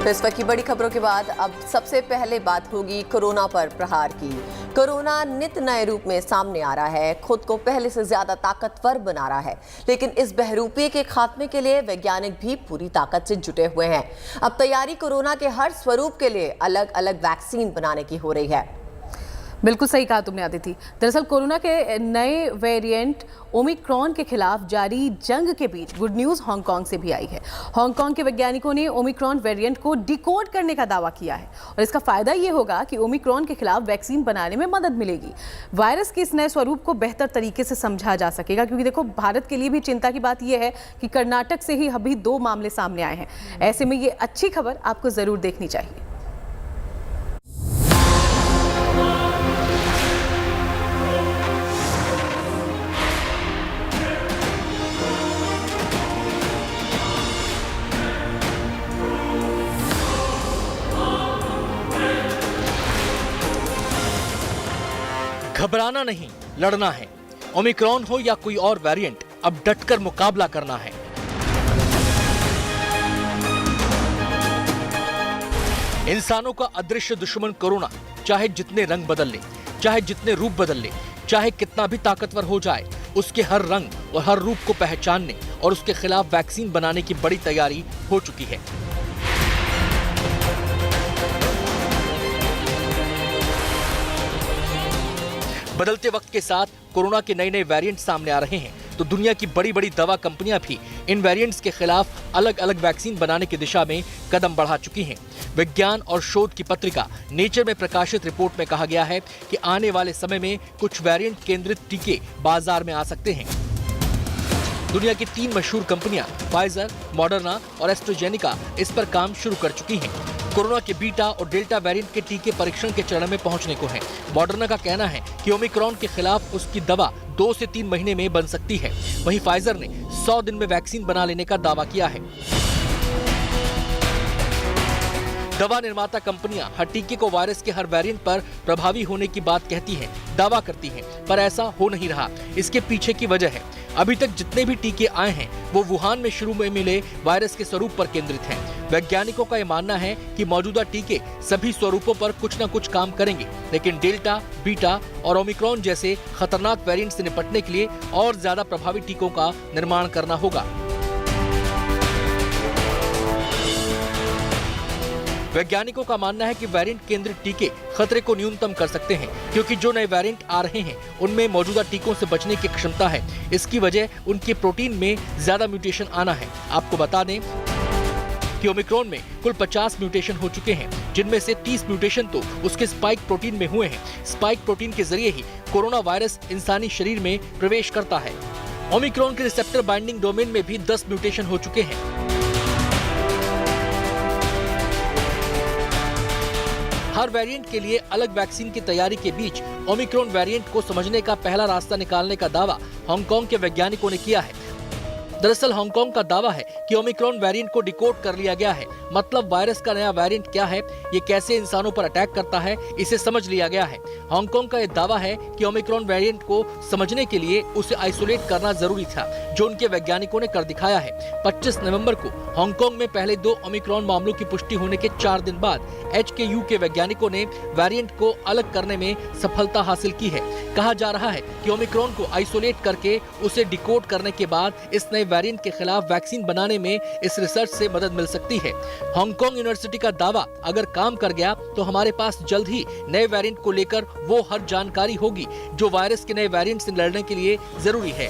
तो इस वक्त की बड़ी खबरों के बाद अब सबसे पहले बात होगी कोरोना पर प्रहार की। कोरोना नित नए रूप में सामने आ रहा है, खुद को पहले से ज्यादा ताकतवर बना रहा है, लेकिन इस बहरूपी के खात्मे के लिए वैज्ञानिक भी पूरी ताकत से जुटे हुए हैं। अब तैयारी कोरोना के हर स्वरूप के लिए अलग अलग वैक्सीन बनाने की हो रही है। बिल्कुल सही कहा तुमने अदिति। दरअसल कोरोना के नए वेरिएंट ओमिक्रॉन के खिलाफ जारी जंग के बीच गुड न्यूज़ हांगकांग से भी आई है। हांगकांग के वैज्ञानिकों ने ओमिक्रॉन वेरिएंट को डिकोड करने का दावा किया है और इसका फायदा ये होगा कि ओमिक्रॉन के खिलाफ वैक्सीन बनाने में मदद मिलेगी। वायरस के इस नए स्वरूप को बेहतर तरीके से समझा जा सकेगा, क्योंकि देखो भारत के लिए भी चिंता की बात यह है कि कर्नाटक से ही अभी 2 मामले सामने आए हैं। ऐसे में ये अच्छी खबर आपको जरूर देखनी चाहिए। घबराना नहीं, लड़ना है। ओमिक्रॉन हो या कोई और वेरिएंट, अब डटकर मुकाबला करना है। इंसानों का अदृश्य दुश्मन कोरोना चाहे जितने रंग बदल ले, चाहे जितने रूप बदल ले, चाहे कितना भी ताकतवर हो जाए, उसके हर रंग और हर रूप को पहचानने और उसके खिलाफ वैक्सीन बनाने की बड़ी तैयारी हो चुकी है। बदलते वक्त के साथ कोरोना के नए नए वेरिएंट सामने आ रहे हैं, तो दुनिया की बड़ी बड़ी दवा कंपनियां भी इन वेरिएंट्स के खिलाफ अलग अलग वैक्सीन बनाने की दिशा में कदम बढ़ा चुकी हैं। विज्ञान और शोध की पत्रिका नेचर में प्रकाशित रिपोर्ट में कहा गया है कि आने वाले समय में कुछ वेरिएंट केंद्रित टीके बाजार में आ सकते हैं। दुनिया की 3 मशहूर कंपनियां फाइजर, मॉडर्ना और एस्ट्राजेनेका इस पर काम शुरू कर चुकी हैं। कोरोना के बीटा और डेल्टा वेरिएंट के टीके परीक्षण के चरण में पहुंचने को हैं। मॉडर्ना का कहना है कि ओमिक्रॉन के खिलाफ उसकी दवा 2 से 3 महीने में बन सकती है। वहीं फाइजर ने 100 दिन में वैक्सीन बना लेने का दावा किया है। दवा निर्माता कंपनियां हर टीके को वायरस के हर वेरिएंट पर प्रभावी होने की बात कहती हैं, दावा करती हैं, पर ऐसा हो नहीं रहा। इसके पीछे की वजह है, अभी तक जितने भी टीके आए हैं वो वुहान में शुरू में मिले वायरस के स्वरूप पर केंद्रित हैं। वैज्ञानिकों का यह मानना है कि मौजूदा टीके सभी स्वरूपों पर कुछ न कुछ काम करेंगे, लेकिन डेल्टा, बीटा और ओमिक्रॉन जैसे खतरनाक वेरिएंट से निपटने के लिए और ज्यादा प्रभावी टीकों का निर्माण करना होगा। वैज्ञानिकों का मानना है कि वेरिएंट केंद्रित टीके खतरे को न्यूनतम कर सकते हैं, क्योंकि जो नए वेरिएंट आ रहे हैं उनमें मौजूदा टीकों से बचने की क्षमता है। इसकी वजह उनके प्रोटीन में ज्यादा म्यूटेशन आना है। आपको बता दें कि ओमिक्रॉन में कुल 50 म्यूटेशन हो चुके हैं, जिनमें से 30 म्यूटेशन तो उसके स्पाइक प्रोटीन में हुए हैं। स्पाइक प्रोटीन के जरिए ही कोरोना वायरस इंसानी शरीर में प्रवेश करता है। ओमिक्रॉन के रिसेप्टर बाइंडिंग डोमेन में भी 10 म्यूटेशन हो चुके हैं। हर वेरिएंट के लिए अलग वैक्सीन की तैयारी के बीच ओमिक्रॉन वेरिएंट को समझने का पहला रास्ता निकालने का दावा हांगकांग के वैज्ञानिकों ने किया है। दरअसल हांगकांग का दावा है कि ओमिक्रॉन वेरिएंट को डिकोड कर लिया गया है। मतलब वायरस का नया वेरिएंट क्या है, ये कैसे इंसानों पर अटैक करता है, इसे समझ लिया गया है। हांगकांग का यह दावा है कि ओमिक्रॉन वेरिएंट को समझने के लिए उसे आइसोलेट करना जरूरी था, जो उनके वैज्ञानिकों ने कर दिखाया है। 25 नवंबर को हांगकांग में पहले 2 ओमिक्रॉन मामलों की पुष्टि होने के 4 दिन बाद HKU के वैज्ञानिकों ने वेरिएंट को अलग करने में सफलता हासिल की है। कहा जा रहा है कि ओमिक्रॉन को आइसोलेट करके उसे डिकोड करने के बाद इस नए वेरिएंट के खिलाफ वैक्सीन बनाने में इस रिसर्च से मदद मिल सकती है। हांगकांग यूनिवर्सिटी का दावा अगर काम कर गया तो हमारे पास जल्द ही नए वेरिएंट को लेकर वो हर जानकारी होगी जो वायरस के नए वेरिएंट से लड़ने के लिए जरूरी है।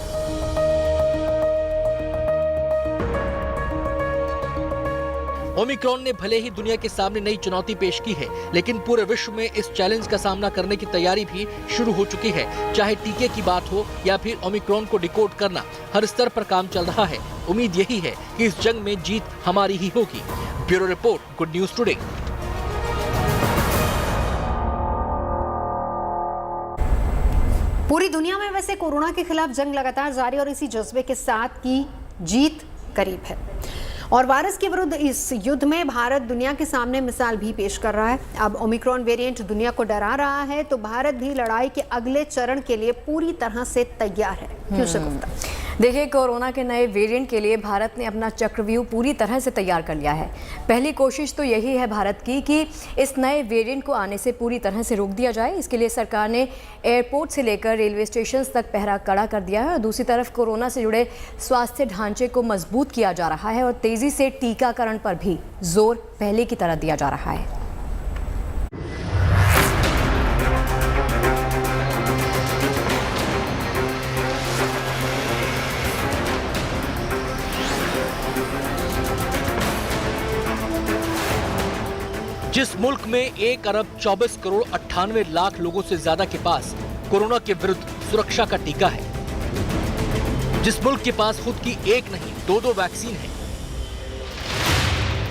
ओमिक्रॉन ने भले ही दुनिया के सामने नई चुनौती पेश की है, लेकिन पूरे विश्व में इस चैलेंज का सामना करने की तैयारी भी शुरू हो चुकी है। चाहे टीके की बात हो या फिर ओमिक्रॉन को डिकोड करना, हर स्तर पर काम चल रहा है। उम्मीद यही है कि इस जंग में जीत हमारी ही होगी। Bureau report, good news today. पूरी दुनिया में वैसे कोरोना के खिलाफ जंग लगातार जारी और इसी जज्बे के साथ की जीत करीब है और वायरस के विरुद्ध इस युद्ध में भारत दुनिया के सामने मिसाल भी पेश कर रहा है। अब ओमिक्रॉन वेरिएंट दुनिया को डरा रहा है तो भारत भी लड़ाई के अगले चरण के लिए पूरी तरह से तैयार है। क्यों से गुप्ता? देखिए, कोरोना के नए वेरिएंट के लिए भारत ने अपना चक्रव्यूह पूरी तरह से तैयार कर लिया है। पहली कोशिश तो यही है भारत की कि इस नए वेरिएंट को आने से पूरी तरह से रोक दिया जाए। इसके लिए सरकार ने एयरपोर्ट से लेकर रेलवे स्टेशन तक पहरा कड़ा कर दिया है और दूसरी तरफ कोरोना से जुड़े स्वास्थ्य ढांचे को मजबूत किया जा रहा है और तेज़ी से टीकाकरण पर भी जोर पहले की तरह दिया जा रहा है। जिस मुल्क में 1 अरब 24 करोड़ 98 लाख लोगों से ज्यादा के पास कोरोना के विरुद्ध सुरक्षा का टीका है, जिस मुल्क के पास खुद की एक नहीं 2-2 वैक्सीन है,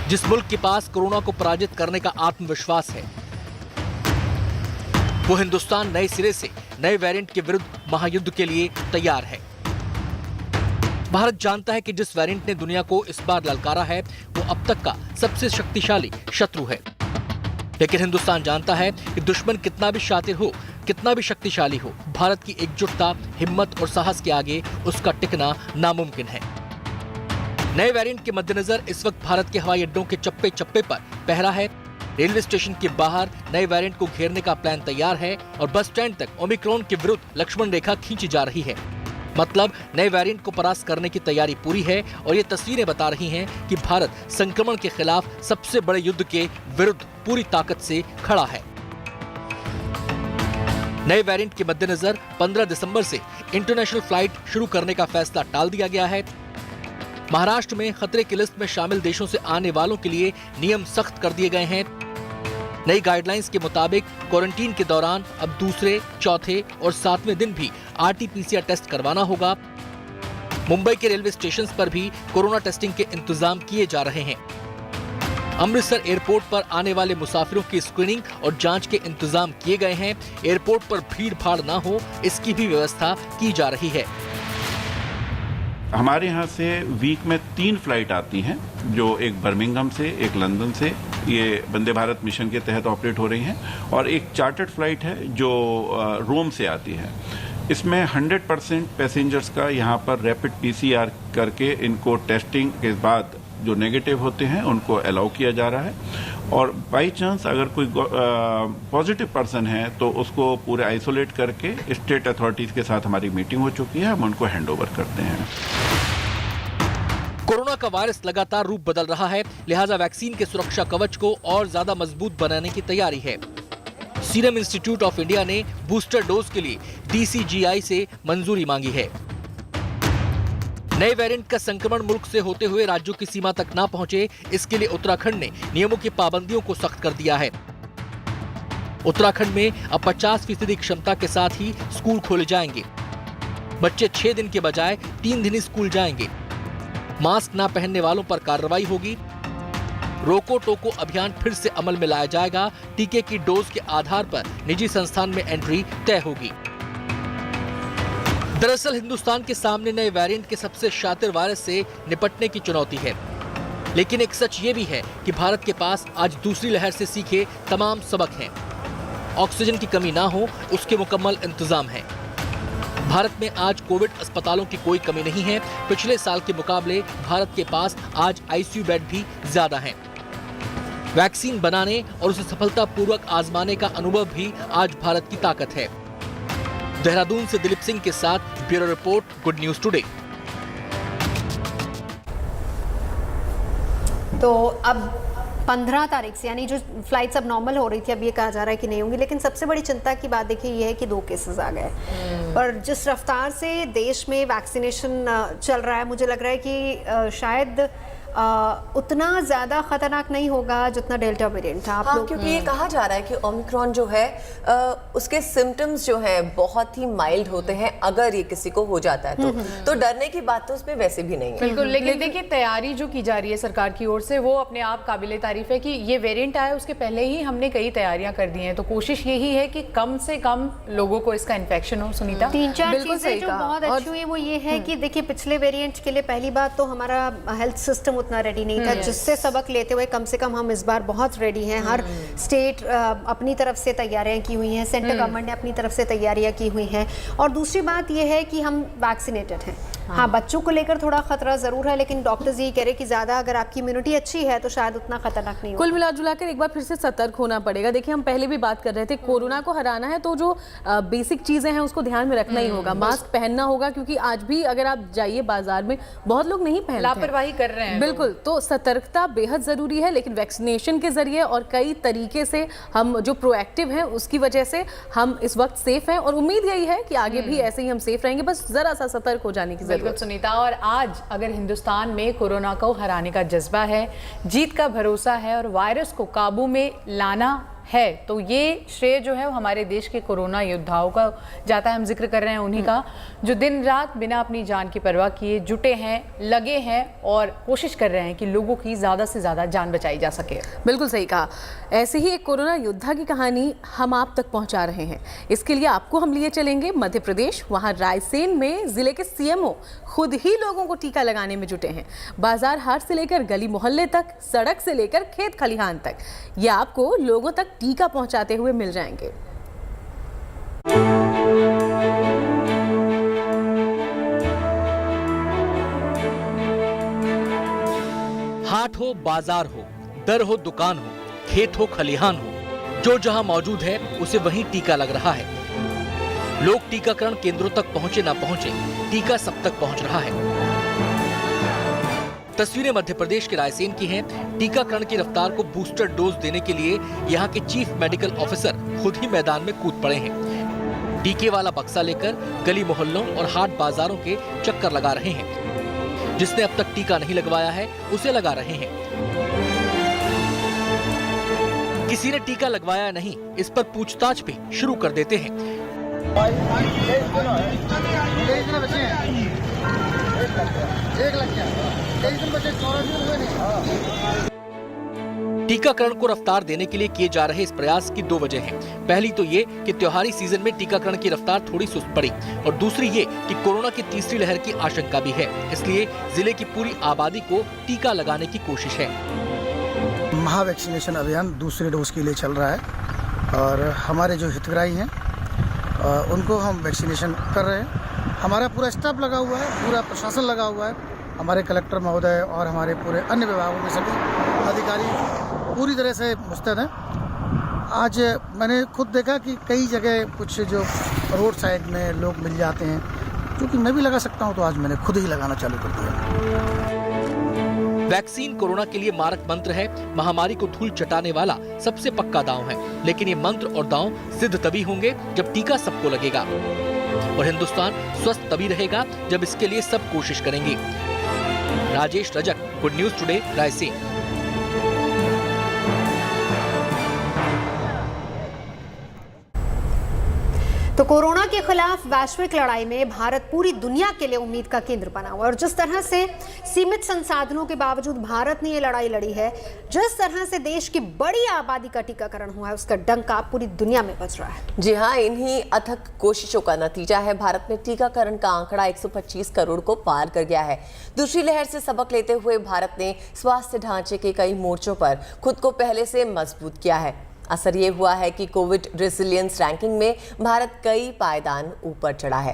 जिस मुल्क के पास कोरोना को पराजित करने का आत्मविश्वास है, वो हिंदुस्तान नए सिरे से नए वेरिएंट के विरुद्ध महायुद्ध के लिए तैयार है। भारत जानता है कि जिस वेरिएंट ने दुनिया को इस बार ललकारा है वो अब तक का सबसे शक्तिशाली शत्रु है, लेकिन हिंदुस्तान जानता है कि दुश्मन कितना भी शातिर हो, कितना भी शक्तिशाली हो, भारत की एकजुटता, हिम्मत और साहस के आगे उसका टिकना नामुमकिन है। नए वेरिएंट के मद्देनजर इस वक्त भारत के हवाई अड्डों के चप्पे चप्पे पर पहरा है, रेलवे स्टेशन के बाहर नए वेरिएंट को घेरने का प्लान तैयार है और बस स्टैंड तक ओमिक्रॉन के विरुद्ध लक्ष्मण रेखा खींची जा रही है। मतलब नए वेरिएंट को परास्त करने की तैयारी पूरी है और ये तस्वीरें बता रही हैं कि भारत संक्रमण के खिलाफ सबसे बड़े युद्ध के विरुद्ध पूरी ताकत से खड़ा है। नए वेरिएंट के मद्देनजर 15 दिसंबर से इंटरनेशनल फ्लाइट शुरू करने का फैसला टाल दिया गया है। महाराष्ट्र में खतरे की लिस्ट में शामिल देशों से आने वालों के लिए नियम सख्त कर दिए गए हैं। नई गाइडलाइंस के मुताबिक क्वारंटीन के दौरान अब दूसरे, चौथे और 7वें दिन भी RT-PCR टेस्ट करवाना होगा। मुंबई के रेलवे स्टेशन पर भी कोरोना टेस्टिंग के इंतजाम किए जा रहे हैं। अमृतसर एयरपोर्ट पर आने वाले मुसाफिरों की स्क्रीनिंग और जांच के इंतजाम किए गए हैं। एयरपोर्ट पर भीड़ भाड़ ना हो, इसकी भी व्यवस्था की जा रही है। हमारे यहाँ से वीक में 3 फ्लाइट आती हैं, जो एक बर्मिंघम से, एक लंदन से, ये वंदे भारत मिशन के तहत ऑपरेट हो रही हैं, और एक चार्टर्ड फ्लाइट है जो रोम से आती है। इसमें 100% पैसेंजर्स का यहाँ पर रैपिड PCR करके इनको टेस्टिंग के बाद जो नेगेटिव होते हैं उनको अलाउ किया जा रहा है, और बाई चांस अगर कोई पॉजिटिव पर्सन है तो उसको पूरे आइसोलेट करके स्टेट अथॉरिटीज के साथ हमारी मीटिंग हो चुकी है, हम उनको हैंड ओवर करते हैं। कोरोना का वायरस लगातार रूप बदल रहा है, लिहाजा वैक्सीन के सुरक्षा कवच को और ज्यादा मजबूत बनाने की तैयारी है। सीरम इंस्टीट्यूट ऑफ इंडिया ने बूस्टर डोज के लिए DCGI से मंजूरी मांगी है। नए वेरिएंट का संक्रमण मुल्क से होते हुए राज्यों की सीमा तक ना पहुंचे, इसके लिए उत्तराखंड ने नियमों की पाबंदियों को सख्त कर दिया है। उत्तराखंड में अब 50% क्षमता के साथ ही स्कूल खोले जाएंगे। बच्चे 6 दिन के बजाय 3 दिन ही स्कूल जाएंगे। मास्क ना पहनने वालों पर कार्रवाई होगी। रोको टोको अभियान फिर से अमल में लाया जाएगा। टीके की डोज के आधार पर निजी संस्थान में एंट्री तय होगी। दरअसल हिंदुस्तान के सामने नए वेरिएंट के सबसे शातिर वायरस से निपटने की चुनौती है, लेकिन एक सच ये भी है कि भारत के पास आज दूसरी लहर से सीखे तमाम सबक हैं। ऑक्सीजन की कमी ना हो, उसके मुकम्मल इंतजाम है। भारत में आज कोविड अस्पतालों की कोई कमी नहीं है। पिछले साल के मुकाबले भारत के पास आज ICU बेड भी ज्यादा हैं। वैक्सीन बनाने और उसे सफलतापूर्वक आजमाने का अनुभव भी आज भारत की ताकत है। देहरादून से दिलीप सिंह के साथ bureau report, good news today. तो अब 15 तारीख से यानी जो फ्लाइट्स अब नॉर्मल हो रही थी, अब ये कहा जा रहा है कि नहीं होंगी, लेकिन सबसे बड़ी चिंता की बात देखिए ये है कि 2 केसेस आ गए और जिस रफ्तार से देश में वैक्सीनेशन चल रहा है, मुझे लग रहा है कि शायद उतना ज़्यादा खतरनाक नहीं होगा जितना डेल्टा वेरिएंट था। हाँ, क्योंकि ये कहा जा रहा है कि ओमिक्रॉन जो है उसके सिम्टम्स जो हैं बहुत ही माइल्ड होते हैं अगर ये किसी को हो जाता है तो डरने की बात तो उसमें वैसे भी नहीं है। बिल्कुल, लेकिन देखिए तैयारी जो की जा रही है सरकार की ओर से वो अपने आप काबिले तारीफ है कि ये वेरिएंट आया उसके पहले ही हमने कई तैयारियां कर दी हैं, तो कोशिश यही है कि कम से कम लोगों को इसका इन्फेक्शन हो। सुनीता, 3-4 चीजें जो बहुत अच्छी हुई वो ये है कि देखिए पिछले वेरिएंट के लिए पहली बात तो हमारा हेल्थ सिस्टम उतना रेडी नहीं था, जिससे सबक लेते हुए कम से कम हम इस बार बहुत रेडी हैं। हर स्टेट अपनी तरफ से तैयारियां की हुई हैं, सेंट्रल गवर्नमेंट ने अपनी तरफ से तैयारियां की हुई हैं, और दूसरी बात यह है कि हम वैक्सीनेटेड हैं। हाँ, बच्चों को लेकर थोड़ा खतरा जरूर है, लेकिन डॉक्टर्स ये कह रहे हैं कि ज्यादा अगर आपकी इम्यूनिटी अच्छी है तो शायद उतना खतरनाक नहीं होगा। कुल मिलाजुलाकर एक बार फिर से सतर्क होना पड़ेगा। देखिए, हम पहले भी बात कर रहे थे, कोरोना को हराना है तो जो बेसिक चीजें हैं उसको ध्यान में रखना ही होगा। मास्क पहनना होगा, क्योंकि आज भी अगर आप जाइए बाजार में बहुत लोग नहीं पहनते, लापरवाही कर रहे हैं। बिल्कुल, तो सतर्कता बेहद जरूरी है, लेकिन वैक्सीनेशन के जरिए और कई तरीके से हम जो प्रोएक्टिव हैं उसकी वजह से हम इस वक्त सेफ हैं, और उम्मीद यही है कि आगे भी ऐसे ही हम सेफ रहेंगे। बस जरा सा सतर्क हो जाने की बिल्कुल जरूरत। सुनीता, और आज अगर हिंदुस्तान में कोरोना को हराने का जज्बा है, जीत का भरोसा है और वायरस को काबू में लाना है, तो ये श्रेय जो है वो हमारे देश के कोरोना योद्धाओं का जाता है। हम जिक्र कर रहे हैं उन्हीं का, जो दिन रात बिना अपनी जान की परवाह किए जुटे हैं, लगे हैं और कोशिश कर रहे हैं कि लोगों की ज़्यादा से ज़्यादा जान बचाई जा सके। बिल्कुल सही कहा। ऐसे ही एक कोरोना योद्धा की कहानी हम आप तक पहुंचा रहे हैं। इसके लिए आपको हम लिए चलेंगे मध्य प्रदेश। वहां रायसेन में जिले के सीएमओ खुद ही लोगों को टीका लगाने में जुटे हैं। बाजार हाट से लेकर गली मोहल्ले तक, सड़क से लेकर खेत खलिहान तक, ये आपको लोगों तक टीका पहुंचाते हुए मिल जाएंगे। हाट हो, बाजार हो, दर हो, दुकान हो, खेत हो, खलिहान हो, जो जहां मौजूद है उसे वहीं टीका लग रहा है। लोग टीकाकरण केंद्रों तक पहुंचे ना पहुंचे, टीका सब तक पहुंच रहा है। तस्वीरें मध्य प्रदेश के रायसेन की हैं। टीकाकरण की रफ्तार को बूस्टर डोज देने के लिए यहाँ के चीफ मेडिकल ऑफिसर खुद ही मैदान में कूद पड़े हैं। टीके वाला बक्सा लेकर गली मोहल्लों और हाट बाजारों के चक्कर लगा रहे हैं। जिसने अब तक टीका नहीं लगवाया है उसे लगा रहे हैं। किसी ने टीका लगवाया नहीं, इस पर पूछताछ भी शुरू कर देते हैं। टीकाकरण को रफ्तार देने के लिए किए जा रहे इस प्रयास की दो वजह हैं। पहली तो ये कि त्योहारी सीजन में टीकाकरण की रफ्तार थोड़ी सुस्त पड़ी, और दूसरी ये कि कोरोना की तीसरी लहर की आशंका भी है। इसलिए जिले की पूरी आबादी को टीका लगाने की कोशिश है। महा वैक्सीनेशन अभियान दूसरे डोज के लिए चल रहा है, और हमारे जो हितग्राही हैं उनको हम वैक्सीनेशन कर रहे हैं। हमारा पूरा स्टाफ लगा हुआ है, पूरा प्रशासन लगा हुआ है, हमारे कलेक्टर महोदय और हमारे पूरे अन्य विभागों के सभी अधिकारी पूरी तरह से मुस्तैद हैं। आज मैंने खुद देखा कि कई जगह कुछ जो रोड साइड में लोग मिल जाते हैं, क्योंकि मैं भी लगा सकता हूं, तो आज मैंने खुद ही लगाना चालू कर दिया। वैक्सीन कोरोना के लिए मारक मंत्र है। महामारी को धूल चटाने वाला सबसे पक्का दांव है, लेकिन ये मंत्र और दांव सिद्ध तभी होंगे जब टीका सबको लगेगा, और हिंदुस्तान स्वस्थ तभी रहेगा जब इसके लिए सब कोशिश करेंगे। Rajesh Rajak, good news today, Raisen. तो कोरोना के खिलाफ वैश्विक लड़ाई में भारत पूरी दुनिया के लिए उम्मीद का केंद्र बना हुआ है, और जिस तरह से सीमित संसाधनों के बावजूद भारत ने ये लड़ाई लड़ी है, जिस तरह से देश की बड़ी आबादी का टीकाकरण हुआ है, उसका डंका पूरी दुनिया में बज रहा है। जी हाँ, इन्हीं अथक कोशिशों का नतीजा है भारत में टीकाकरण का आंकड़ा 125 करोड़ को पार कर गया है। दूसरी लहर से सबक लेते हुए भारत ने स्वास्थ्य ढांचे के कई मोर्चों पर खुद को पहले से मजबूत किया है। असर ये हुआ है कि कोविड रेजिलियंस रैंकिंग में भारत कई पायदान ऊपर चढ़ा है।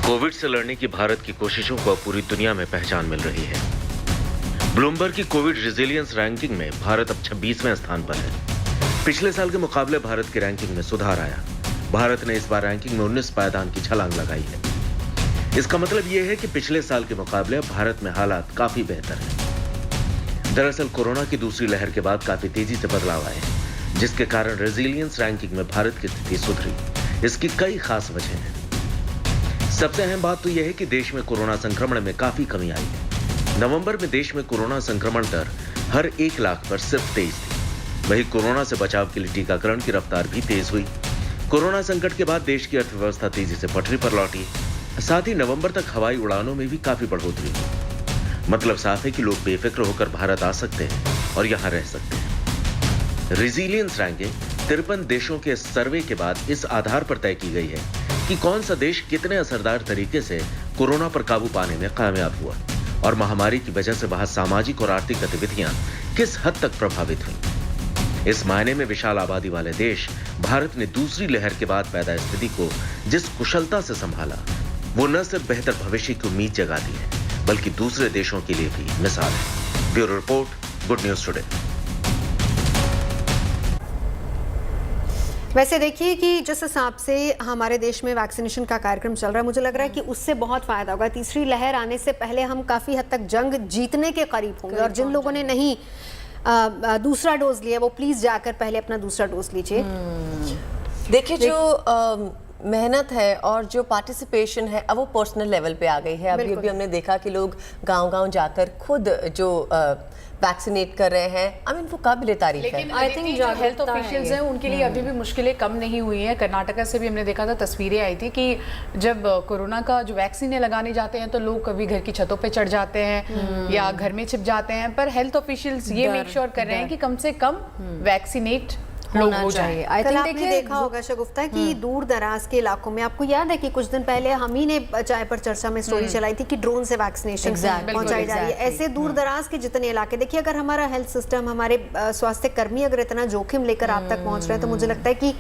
कोविड से लड़ने की भारत की कोशिशों को अब पूरी दुनिया में पहचान मिल रही है। ब्लूमबर्ग की कोविड रेजिलियंस रैंकिंग में भारत अब 26वें स्थान पर है। पिछले साल के मुकाबले भारत की रैंकिंग में सुधार आया। भारत ने इस बार रैंकिंग में 19 पायदान की छलांग लगाई है। इसका मतलब यह है कि पिछले साल के मुकाबले भारत में हालात काफी बेहतर हैं। दरअसल कोरोना की दूसरी लहर के बाद काफी तेजी से बदलाव आए, जिसके कारण रेजिलियंस रैंकिंग में भारत की स्थिति सुधरी। इसकी कई खास वजह हैं। सबसे अहम बात तो यह है कि देश में कोरोना संक्रमण में काफी कमी आई है। नवंबर में देश में कोरोना संक्रमण दर हर 1 लाख पर सिर्फ 23 थी। वहीं कोरोना से बचाव के लिए टीकाकरण की रफ्तार भी तेज हुई। कोरोना संकट के बाद देश की अर्थव्यवस्था तेजी से पटरी पर लौटी। साथ ही नवंबर तक हवाई उड़ानों में भी काफी बढ़ोतरी हुई। मतलब साफ है कि लोग बेफिक्र होकर भारत आ सकते हैं और यहां रह सकते हैं। रेजिलियंस रैंकिंग 53 देशों के सर्वे के बाद इस आधार पर तय की गई है कि कौन सा देश कितने असरदार तरीके से कोरोना पर काबू पाने में कामयाब हुआ और महामारी की वजह से वहां सामाजिक और आर्थिक गतिविधियां किस हद तक प्रभावित हुई। इस मायने में विशाल आबादी वाले देश भारत ने दूसरी लहर के बाद पैदा स्थिति को जिस कुशलता से संभाला, वो न सिर्फ बेहतर भविष्य की उम्मीद जगाती है, बल्कि दूसरे देशों के लिए भी मिसाल है। Bureau report, good news today. वैसे देखिए कि जिस हिसाब से हमारे देश में वैक्सीनेशन का कार्यक्रम चल रहा है, मुझे लग रहा है कि उससे बहुत फायदा होगा। तीसरी लहर आने से पहले हम काफ़ी हद तक जंग जीतने के करीब होंगे। और जिन लोगों ने नहीं दूसरा डोज लिया, वो प्लीज़ जाकर पहले अपना दूसरा डोज लीजिए। देखिए, जो मेहनत है और जो पार्टिसिपेशन है, अब वो पर्सनल लेवल पे आ गई है। अभी अभी हमने देखा कि लोग गांव-गांव जाकर खुद जो वैक्सीनेट कर रहे हैं। आई मीन वो काबिल तारीफ है। लेकिन आई थिंक जो हेल्थ ऑफिशियल्स हैं उनके लिए अभी भी मुश्किलें कम नहीं हुई हैं। कर्नाटका से भी हमने देखा था, तस्वीरें आई थी कि जब कोरोना का जो वैक्सीन लगाने जाते हैं तो लोग कभी घर की छतों पे चढ़ जाते हैं या घर में छिप जाते हैं, पर हेल्थ ऑफिशियल्स ये मेक श्योर कर रहे हैं कि कम से कम वैक्सीनेट होना चाहिए। आई कल थिंक आपने देखा होगा शगुफ्ता कि दूर दराज के इलाकों में, आपको याद है कि कुछ दिन पहले हम ही ने चाय पर चर्चा में स्टोरी चलाई थी कि ड्रोन से वैक्सीनेशन पहुंचाई जा रही है। ऐसे दूर दराज के जितने इलाके, देखिए अगर हमारा हेल्थ सिस्टम, हमारे स्वास्थ्य कर्मी अगर इतना जोखिम लेकर आप तक पहुंच रहे हैं, तो मुझे लगता है कि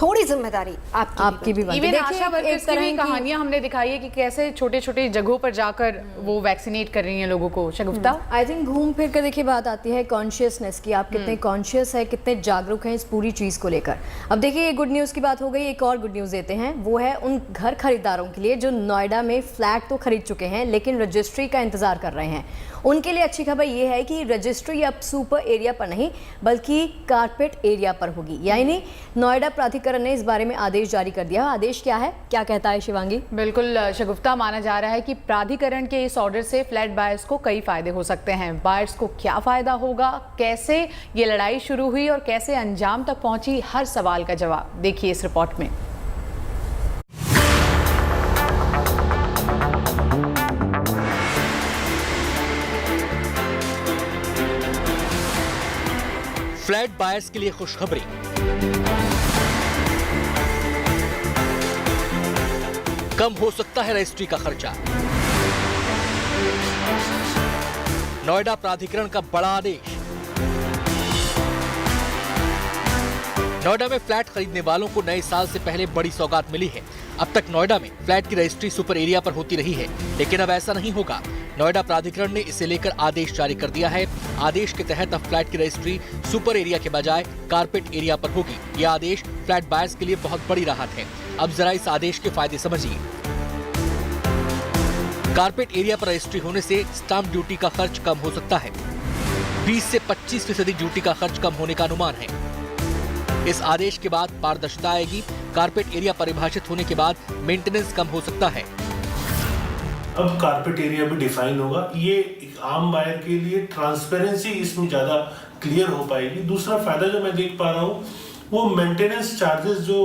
थोड़ी जिम्मेदारी आपकी भी बनती है। इवन आशा वर्कर्स की भी कहानियां हमने दिखाई है कि कैसे छोटे छोटे जगहों पर जाकर वो वैक्सीनेट कर रही हैं लोगों को। शगुफ्ता, आई थिंक घूम फिर कर देखिए बात आती है कॉन्शियसनेस की, आप कितने कॉन्शियस है, कितने जागरूक हैं इस पूरी चीज़ को लेकर। अब देखिए, ये गुड न्यूज़ की बात हो गई, एक और गुड न्यूज़ देते हैं। वो है उन घर खरीदारों के लिए जो नोएडा में फ्लैट तो खरीद चुके हैं लेकिन रजिस्ट्री का इंतजार कर रहे हैं। उनके लिए अच्छी खबर ये है कि रजिस्ट्री अब सुपर एरिया पर नहीं बल्कि कारपेट एरिया पर होगी। यानी नोएडा प्राधिकरण ने इस बारे में आदेश जारी कर दिया। आदेश क्या है, क्या कहता है शिवांगी? बिल्कुल शगुफ्ता, माना जा रहा है कि प्राधिकरण के इस ऑर्डर से फ्लैट बायर्स को कई फायदे हो सकते हैं। बायर्स को क्या फायदा होगा, कैसे ये लड़ाई शुरू हुई और कैसे अंजाम तक पहुंची, हर सवाल का जवाब देखिए इस रिपोर्ट में। फ्लैट बायर्स के लिए खुशखबरी। कम हो सकता है रजिस्ट्री का खर्चा। नोएडा प्राधिकरण का बड़ा आदेश। नोएडा में फ्लैट खरीदने वालों को नए साल से पहले बड़ी सौगात मिली है। अब तक नोएडा में फ्लैट की रजिस्ट्री सुपर एरिया पर होती रही है, लेकिन अब ऐसा नहीं होगा। नोएडा प्राधिकरण ने इसे लेकर आदेश जारी कर दिया है। आदेश के तहत अब फ्लैट की रजिस्ट्री सुपर एरिया के बजाय कारपेट एरिया पर होगी। यह आदेश फ्लैट बायर्स के लिए बहुत बड़ी राहत है। अब जरा इस आदेश के फायदे समझिए। कारपेट एरिया पर रजिस्ट्री होने से स्टाम्प ड्यूटी का खर्च कम हो सकता है। 20 से 25% ड्यूटी का खर्च कम होने का अनुमान है। इस आदेश के बाद पारदर्शिता आएगी। कारपेट एरिया परिभाषित होने के बाद मेंटेनेंस कम हो सकता है। अब कारपेट एरिया भी डिफाइन होगा। ये एक आम बायर के लिए ट्रांसपेरेंसी इसमें ज्यादा क्लियर हो पाएगी। दूसरा फायदा जो मैं देख पा रहा हूँ, वो मेंटेनेंस चार्जेस जो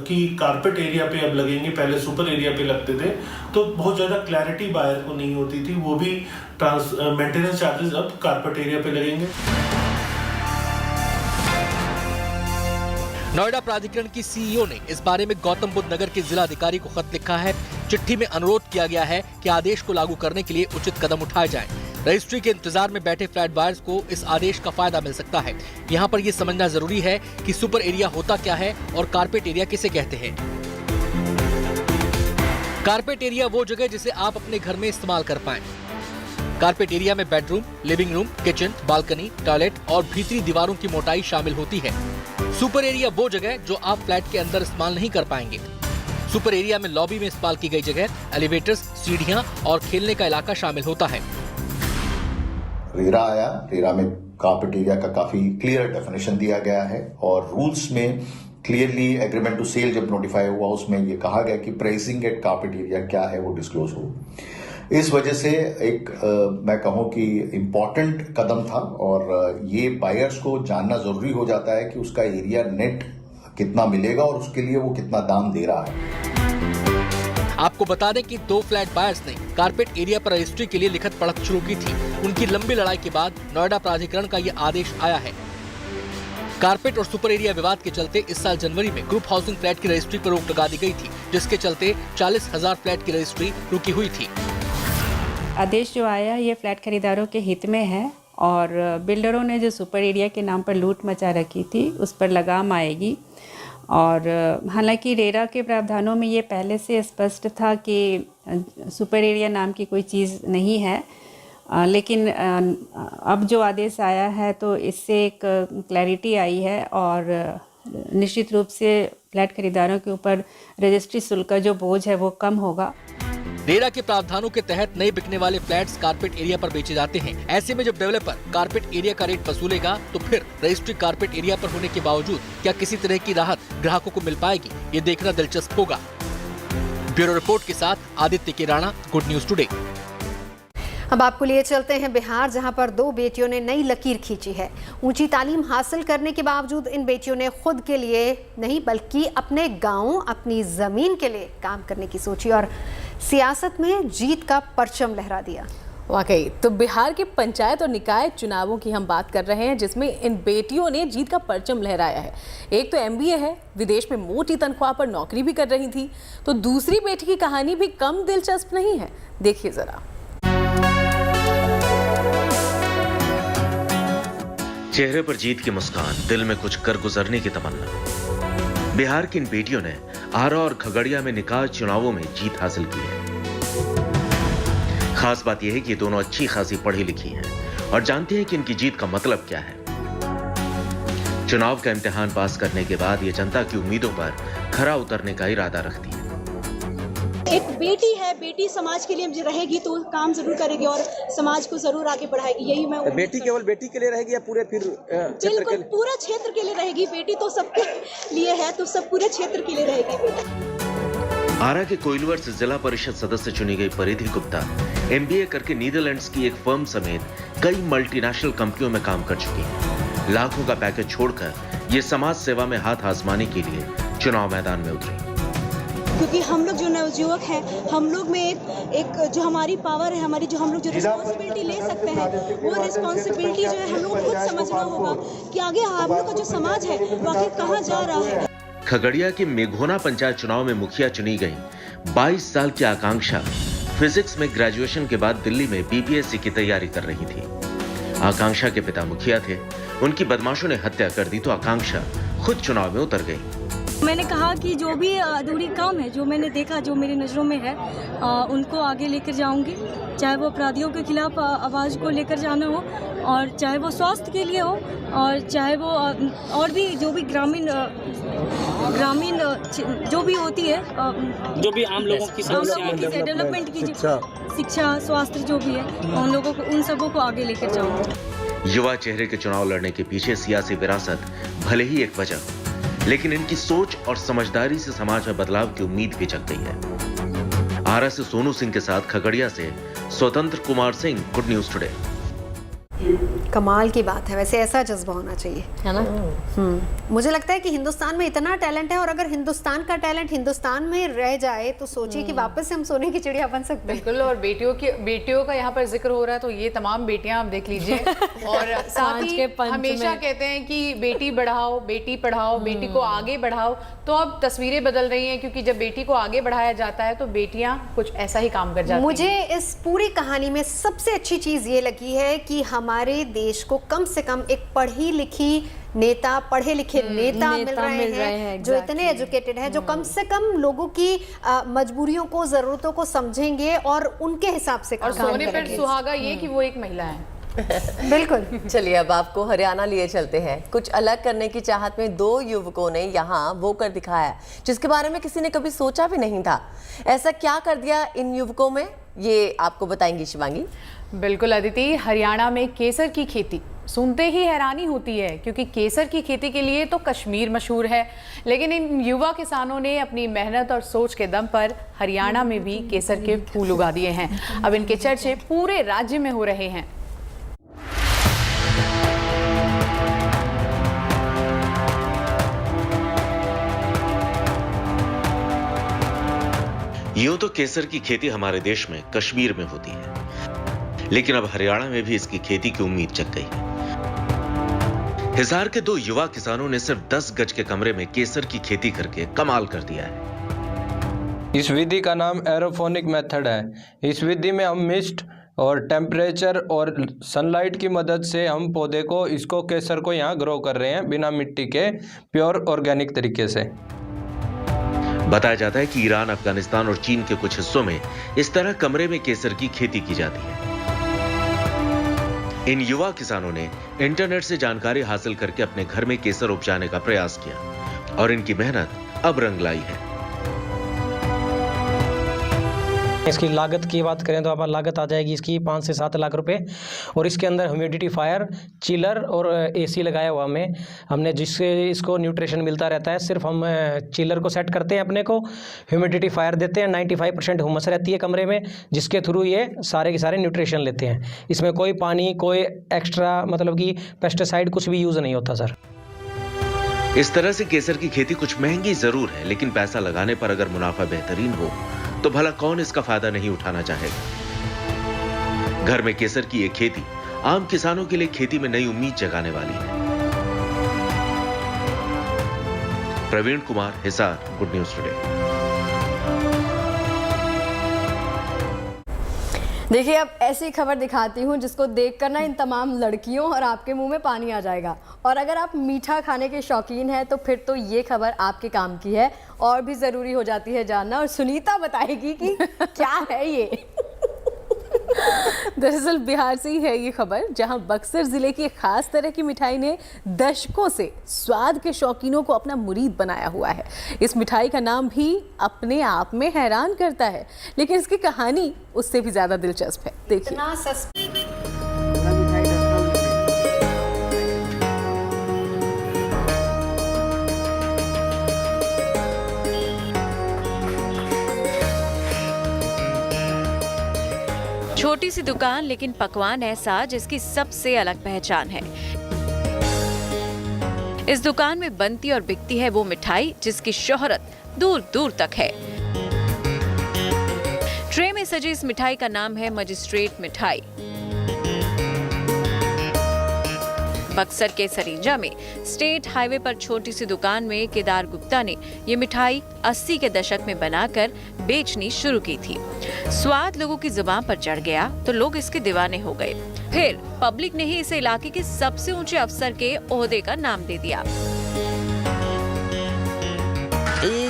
कि कारपेट एरिया पे अब लगेंगे, पहले सुपर एरिया पे लगते थे, तो बहुत ज्यादा क्लैरिटी बायर को नहीं होती थी। वो भी मेंटेनेंस चार्जेस अब कारपेट एरिया पे लगेंगे। नोएडा प्राधिकरण की सीईओ ने इस बारे में गौतम बुद्ध नगर के जिला अधिकारी को खत लिखा है। चिट्ठी में अनुरोध किया गया है कि आदेश को लागू करने के लिए उचित कदम उठाए जाएं। रजिस्ट्री के इंतजार में बैठे फ्लैट बायर्स को इस आदेश का फायदा मिल सकता है। यहाँ पर यह समझना जरूरी है कि सुपर एरिया होता क्या है और कारपेट एरिया किसे कहते हैं। कारपेट एरिया वो जगह जिसे आप अपने घर में इस्तेमाल कर पाएं। कारपेट एरिया में bedroom, living room, kitchen, balcony, toilet और भीतरी दीवारों की मोटाई शामिल होती है। सुपर एरिया वो जगह जो आप फ्लैट के अंदर इस्तेमाल नहीं कर पाएंगे। सुपर एरिया में लॉबी में इस्तेमाल की गई जगह, एलिवेटर्स, सीढ़ियां और खेलने का इलाका शामिल होता है। रेरा आया, रेरा में कारपेट एरिया का काफी क्लियर डेफिनेशन दिया गया है और रूल्स में क्लियरली एग्रीमेंट टू सेल जब नोटिफाई हुआ उसमें ये कहा गया कि प्राइसिंग एट कारपेट एरिया क्या है वो डिस्क्लोज हो। इस वजह से एक मैं कहूं कि इम्पोर्टेंट कदम था और ये बायर्स को जानना जरूरी हो जाता है कि उसका एरिया नेट कितना मिलेगा और उसके लिए वो कितना दाम दे रहा है। आपको बता दें कि 2 फ्लैट बायर्स ने कारपेट एरिया पर रजिस्ट्री के लिए लिखत पढ़त शुरू की थी। उनकी लंबी लड़ाई के बाद नोएडा प्राधिकरण का ये आदेश आया है। कारपेट और सुपर एरिया विवाद के चलते इस साल जनवरी में ग्रुप हाउसिंग फ्लैट की रजिस्ट्री पर रोक लगा दी गई थी, जिसके चलते 40,000 फ्लैट की रजिस्ट्री रुकी हुई थी। आदेश जो आया ये फ्लैट खरीदारों के हित में है और बिल्डरों ने जो सुपर एरिया के नाम पर लूट मचा रखी थी उस पर लगाम आएगी। और हालांकि रेरा के प्रावधानों में ये पहले से स्पष्ट था कि सुपर एरिया नाम की कोई चीज़ नहीं है, लेकिन अब जो आदेश आया है तो इससे एक क्लैरिटी आई है और निश्चित रूप से फ्लैट खरीदारों के ऊपर रजिस्ट्री शुल्क का जो बोझ है वो कम होगा। रेरा के प्रावधानों के तहत नए बिकने वाले फ्लैट्स कारपेट एरिया पर बेचे जाते हैं। ऐसे में जब डेवलपर कारपेट एरिया का रेट वसूलेगा तो फिर रजिस्ट्री कारपेट एरिया पर होने के बावजूद क्या किसी तरह की राहत ग्राहकों को मिल पाएगी, ये देखना दिलचस्प होगा। ब्यूरो रिपोर्ट के साथ आदित्य के राणा, गुड न्यूज टुडे। अब आपको लिए चलते हैं बिहार, जहां पर 2 बेटियों ने नई लकीर खींची है। ऊंची तालीम हासिल करने के बावजूद इन बेटियों ने खुद के लिए नहीं बल्कि अपने गांव, अपनी जमीन के लिए काम करने की सोची और सियासत में जीत का परचम लहरा दिया। वाकई तो बिहार के पंचायत और निकाय चुनावों की हम बात कर रहे हैं, जिसमें इन बेटियों ने जीत का परचम लहराया है। एक तो MBA है, विदेश में मोटी तनख्वाह पर नौकरी भी कर रही थी, तो दूसरी बेटी की कहानी भी कम दिलचस्प नहीं है। देखिए जरा। चेहरे पर जीत की मुस्कान, दिल में कुछ कर गुजरने की तमन्ना। बिहार की इन बेटियों ने आरा और खगड़िया में निकाय चुनावों में जीत हासिल की है। खास बात यह है कि दोनों अच्छी खासी पढ़ी लिखी हैं और जानती हैं कि इनकी जीत का मतलब क्या है। चुनाव का इम्तिहान पास करने के बाद ये जनता की उम्मीदों पर खरा उतरने का इरादा रखती है। एक बेटी है, बेटी समाज के लिए रहेगी तो काम जरूर करेगी और समाज को जरूर आगे बढ़ाएगी। यही मैं बेटी केवल बेटी के लिए रहेगी या पूरे फिर बिल्कुल पूरा क्षेत्र के लिए रहेगी। बेटी तो सबके लिए है, तो सब पूरे क्षेत्र के लिए रहेगी बेटी। आरा के कोइलवर से जिला परिषद सदस्य चुनी गई परिधि गुप्ता MBA करके नीदरलैंड्स की एक फर्म समेत कई मल्टीनेशनल कंपनियों में काम कर चुकी है। लाखों का पैकेज छोड़कर ये समाज सेवा में हाथ आजमाने के लिए चुनाव मैदान में उतरी। क्योंकि हम लोग जो नवयुवक हैं, हम लोग में एक जो हमारी पावर है, हमारी जो हम लोग जो रिस्पॉन्सिबिलिटी ले सकते हैं, वो रिस्पॉन्सिबिलिटी जो है हम लोग को खुद समझना होगा कि आगे हम लोग का जो समाज है वो आगे कहाँ जा रहा है। खगड़िया के मेघोना पंचायत चुनाव में मुखिया चुनी गई 22 साल की आकांक्षा फिजिक्स में ग्रेजुएशन के बाद दिल्ली में BPSC की तैयारी कर रही थी। आकांक्षा के पिता मुखिया थे, उनकी बदमाशों ने हत्या कर दी तो आकांक्षा खुद चुनाव में उतर गई। मैंने कहा कि जो भी अधूरी काम है, जो मैंने देखा, जो मेरी नज़रों में है, उनको आगे लेकर जाऊंगी। चाहे वो अपराधियों के खिलाफ आवाज़ को लेकर जाना हो, और चाहे वो स्वास्थ्य के लिए हो, और चाहे वो और भी जो भी ग्रामीण जो भी होती है, जो भी आम लोगों की डेवलपमेंट की शिक्षा, स्वास्थ्य जो भी है, उन लोगों को, उन सबों को आगे लेकर जाऊंगी। युवा चेहरे के चुनाव लड़ने के पीछे सियासी विरासत भले ही एक वजह, लेकिन इनकी सोच और समझदारी से समाज में बदलाव की उम्मीद भी जग गई है। आरा से सोनू सिंह के साथ खगड़िया से स्वतंत्र Kumar Singh, good news today. कमाल की बात है, वैसे ऐसा जज्बा होना चाहिए, है ना। मुझे लगता है कि हिंदुस्तान में इतना टैलेंट है, और अगर हिंदुस्तान का टैलेंट हिंदुस्तान में रह जाए तो सोचिए कि वापस से हम सोने की चिड़िया बन सकते हैं। बिल्कुल। और बेटियों का यहाँ पर जिक्र हो रहा है तो ये तमाम बेटियां आप देख लीजिए। और साथ ही हमेशा कहते हैं कि बेटी बढ़ाओ, बेटी पढ़ाओ, बेटी को आगे बढ़ाओ, तो अब तस्वीरें बदल रही हैं, क्योंकि जब बेटी को आगे बढ़ाया जाता है तो बेटियां कुछ ऐसा ही काम कर जाती हैं। मुझे इस पूरी कहानी में सबसे अच्छी चीज ये लगी है कि हमारे देश को कम से कम एक पढ़े लिखे नेता मिल रहे हैं जो इतने एजुकेटेड हैं, जो कम से कम लोगों की मजबूरियों को, जरूरतों को समझेंगे और उनके हिसाब से काम करेंगे। और सोने पर सुहागा ये कि वो एक महिला है। बिल्कुल। चलिए अब आपको हरियाणा लिए चलते हैं। कुछ अलग करने की चाहत में 2 युवकों ने यहाँ वो कर दिखाया जिसके बारे में किसी ने कभी सोचा भी नहीं था। ऐसा क्या कर दिया इन युवकों में, ये आपको बताएंगी शिवांगी। बिल्कुल अदिति, हरियाणा में केसर की खेती सुनते ही हैरानी होती है, क्योंकि केसर की खेती के लिए तो कश्मीर मशहूर है, लेकिन इन युवा किसानों ने अपनी मेहनत और सोच के दम पर हरियाणा में भी केसर के फूल उगा दिए हैं। अब इनके चर्चे पूरे राज्य में हो रहे हैं। यूं तो केसर की खेती हमारे देश में कश्मीर में होती है, लेकिन अब हरियाणा में भी इसकी खेती की उम्मीद जग गई है। हिसार के 2 युवा किसानों ने सिर्फ 10 गज के कमरे में केसर की खेती करके कमाल कर दिया है। इस विधि का नाम एरोफोनिक मेथड है। इस विधि में हम मिस्ट और टेम्परेचर और सनलाइट की मदद से हम पौधे को इसको केसर को यहाँ ग्रो कर रहे हैं बिना मिट्टी के, प्योर ऑर्गेनिक तरीके से। बताया जाता है कि ईरान, अफगानिस्तान और चीन के कुछ हिस्सों में इस तरह कमरे में केसर की खेती की जाती है। इन युवा किसानों ने इंटरनेट से जानकारी हासिल करके अपने घर में केसर उपजाने का प्रयास किया और इनकी मेहनत अब रंग लाई है। इसकी लागत की बात करें तो आप लागत आ जाएगी इसकी 5 से 7 लाख रुपए, और इसके अंदर ह्यूमिडिफायर, चिलर और एसी लगाया हुआ हमने जिससे इसको न्यूट्रिशन मिलता रहता है। सिर्फ हम चिलर को सेट करते हैं अपने को, ह्यूमिडिफायर देते हैं, 95% हुमस रहती है कमरे में, जिसके थ्रू ये सारे के सारे न्यूट्रिशन लेते हैं। इसमें कोई पानी, कोई एक्स्ट्रा मतलब कि पेस्टिसाइड कुछ भी यूज़ नहीं होता सर। इस तरह से केसर की खेती कुछ महंगी जरूर है, लेकिन पैसा लगाने पर अगर मुनाफा बेहतरीन हो तो भला कौन इसका फायदा नहीं उठाना चाहेगा। घर में केसर की एक खेती आम किसानों के लिए खेती में नई उम्मीद जगाने वाली है। Praveen Kumar, Hisar, good news today. देखिए, अब ऐसी खबर दिखाती हूँ जिसको देखकर ना इन तमाम लड़कियों और आपके मुंह में पानी आ जाएगा। और अगर आप मीठा खाने के शौकीन हैं तो फिर तो ये खबर आपके काम की है, और भी ज़रूरी हो जाती है जानना। और सुनीता बताएगी कि क्या है ये। दरअसल बिहार से ही है ये खबर, जहां बक्सर जिले की एक खास तरह की मिठाई ने दशकों से स्वाद के शौकीनों को अपना मुरीद बनाया हुआ है। इस मिठाई का नाम भी अपने आप में हैरान करता है, लेकिन इसकी कहानी उससे भी ज्यादा दिलचस्प है। देखिए। छोटी सी दुकान लेकिन पकवान ऐसा जिसकी सबसे अलग पहचान है। इस दुकान में बनती और बिकती है वो मिठाई जिसकी शोहरत दूर दूर तक है। ट्रे में सजी इस मिठाई का नाम है मजिस्ट्रेट मिठाई। बक्सर के सरिंजा में स्टेट हाईवे पर छोटी सी दुकान में केदार गुप्ता ने ये मिठाई 80 के दशक में बनाकर बेचनी शुरू की थी। स्वाद लोगों की जुबान पर चढ़ गया तो लोग इसके दीवाने हो गए। फिर पब्लिक ने ही इसे इलाके के सबसे ऊंचे अफसर के ओहदे का नाम दे दिया।